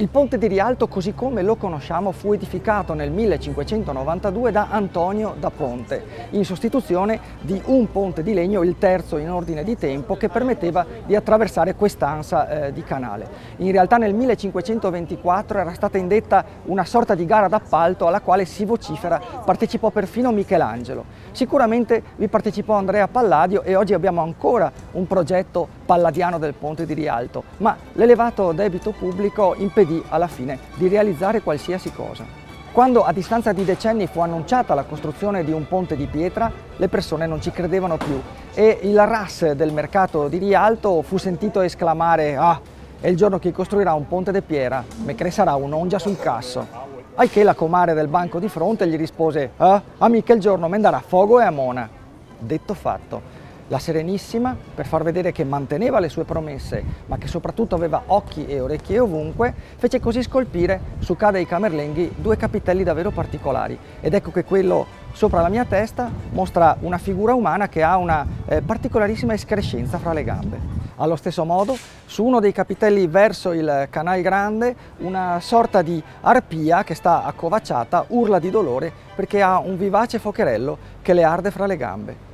Il ponte di Rialto, così come lo conosciamo, fu edificato nel 1592 da Antonio da Ponte, in sostituzione di un ponte di legno, il terzo in ordine di tempo, che permetteva di attraversare quest'ansa di canale. In realtà nel 1524 era stata indetta una sorta di gara d'appalto alla quale, si vocifera, partecipò perfino Michelangelo. Sicuramente vi partecipò Andrea Palladio e oggi abbiamo ancora un progetto palladiano del ponte di Rialto, ma l'elevato debito pubblico impedì alla fine di realizzare qualsiasi cosa. Quando a distanza di decenni fu annunciata la costruzione di un ponte di pietra, le persone non ci credevano più e il RAS del mercato di Rialto fu sentito esclamare: «Ah, è il giorno che costruirà un ponte di piera, me che sarà un'ongia sul casso». Al che la comare del banco di fronte gli rispose: «Ah, mica il giorno me darà a fogo e a mona». Detto fatto. La Serenissima, per far vedere che manteneva le sue promesse, ma che soprattutto aveva occhi e orecchie ovunque, fece così scolpire su Ca dei Camerlenghi due capitelli davvero particolari. Ed ecco che quello sopra la mia testa mostra una figura umana che ha una particolarissima escrescenza fra le gambe. Allo stesso modo, su uno dei capitelli verso il Canal Grande, una sorta di arpia che sta accovacciata urla di dolore perché ha un vivace focherello che le arde fra le gambe.